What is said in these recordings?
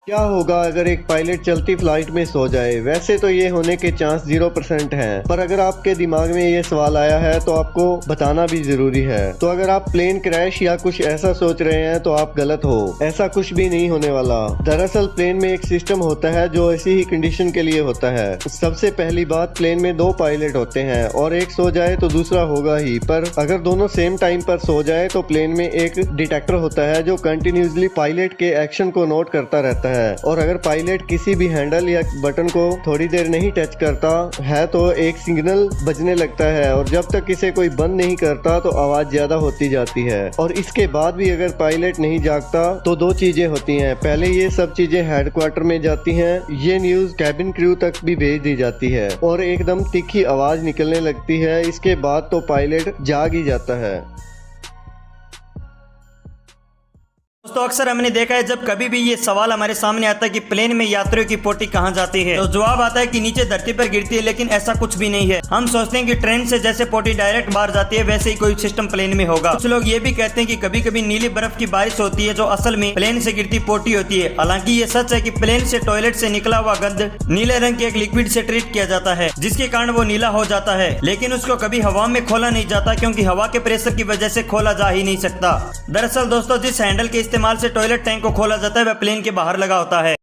क्या होगा अगर एक पायलट चलती फ्लाइट में सो जाए? वैसे तो ये होने के चांस 0% हैं, पर अगर आपके दिमाग में ये सवाल आया है तो आपको बताना भी जरूरी है। तो अगर आप प्लेन क्रैश या कुछ ऐसा सोच रहे हैं तो आप गलत हो। ऐसा कुछ भी नहीं होने वाला। दरअसल प्लेन में एक सिस्टम होता है जो ऐसी ही कंडीशन के लिए होता है। सबसे पहली बात, प्लेन में 2 पायलट होते हैं और एक सो जाए तो दूसरा होगा ही, पर अगर दोनों सेम टाइम पर सो जाए तो प्लेन में एक डिटेक्टर होता है जो कंटिन्यूसली पायलट के एक्शन को नोट करता रहता है। और अगर पायलट किसी भी हैंडल या बटन को थोड़ी देर नहीं टच करता है तो एक सिग्नल बजने लगता है, और जब तक इसे कोई बंद नहीं करता तो आवाज ज्यादा होती जाती है। और इसके बाद भी अगर पायलट नहीं जागता तो 2 चीजें होती हैं। पहले ये सब चीजें हेडक्वार्टर में जाती हैं, ये न्यूज कैबिन क्रू तक भी भेज दी जाती है और एकदम तीखी आवाज निकलने लगती है। इसके बाद तो पायलट जाग ही जाता है। दोस्तों, अक्सर हमने देखा है जब कभी भी ये सवाल हमारे सामने आता है कि प्लेन में यात्रियों की पोटी कहाँ जाती है, तो जवाब आता है कि नीचे धरती पर गिरती है। लेकिन ऐसा कुछ भी नहीं है। हम सोचते हैं कि ट्रेन से जैसे पोटी डायरेक्ट बाहर जाती है वैसे ही कोई सिस्टम प्लेन में होगा। कुछ लोग ये भी कहते हैं कि कभी कभी नीली बर्फ की बारिश होती है जो असल में प्लेन से गिरती पोटी होती है। हालांकि ये सच है कि प्लेन से टॉयलेट से निकला हुआ गंद नीले रंग के एक लिक्विड से ट्रीट किया जाता है, जिसके कारण वो नीला हो जाता है। लेकिन उसको कभी हवा में खोला नहीं जाता, क्योंकि हवा के प्रेशर की वजह से खोला जा ही नहीं सकता। दरअसल दोस्तों, जिस हैंडल के इस्तेमाल से टॉयलेट टैंक को खोला जाता है वह प्लेन के बाहर लगा होता है।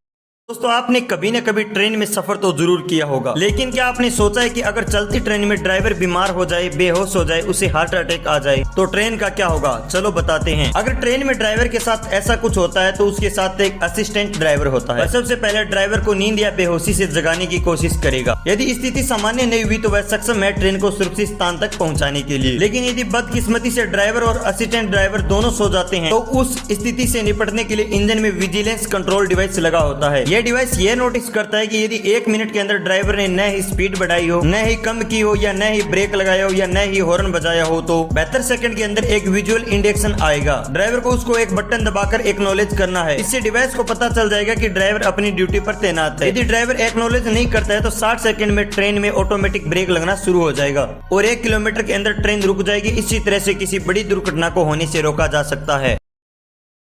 दोस्तों, आपने कभी न कभी ट्रेन में सफर तो जरूर किया होगा, लेकिन क्या आपने सोचा है कि अगर चलती ट्रेन में ड्राइवर बीमार हो जाए, बेहोश हो जाए, उसे हार्ट अटैक आ जाए तो ट्रेन का क्या होगा? चलो बताते हैं। अगर ट्रेन में ड्राइवर के साथ ऐसा कुछ होता है तो उसके साथ एक असिस्टेंट ड्राइवर होता है। सबसे पहले ड्राइवर को नींद या बेहोशी से जगाने की कोशिश करेगा। यदि स्थिति सामान्य नहीं हुई तो वह सक्षम है ट्रेन को सुरक्षित स्थान तक पहुँचाने के लिए। लेकिन यदि बदकिस्मती से ड्राइवर और असिस्टेंट ड्राइवर दोनों सो जाते हैं तो उस स्थिति से निपटने के लिए इंजन में विजिलेंस कंट्रोल डिवाइस लगा होता है। यह डिवाइस ये नोटिस करता है कि यदि 1 मिनट के अंदर ड्राइवर ने न ही स्पीड बढ़ाई हो, न ही कम की हो, या न ही ब्रेक लगाया हो, या न ही हॉर्न बजाया हो, तो 72 सेकंड के अंदर एक विजुअल इंडिकेशन आएगा। ड्राइवर को उसको एक बटन दबाकर एक्नॉलेज करना है। इससे डिवाइस को पता चल जाएगा कि ड्राइवर अपनी ड्यूटी पर तैनात है। यदि ड्राइवर एक्नॉलेज नहीं करता है तो 60 सेकंड में ट्रेन में ऑटोमेटिक ब्रेक लगना शुरू हो जाएगा और 1 किलोमीटर के अंदर ट्रेन रुक जाएगी। इसी तरह से किसी बड़ी दुर्घटना को होने से रोका जा सकता है।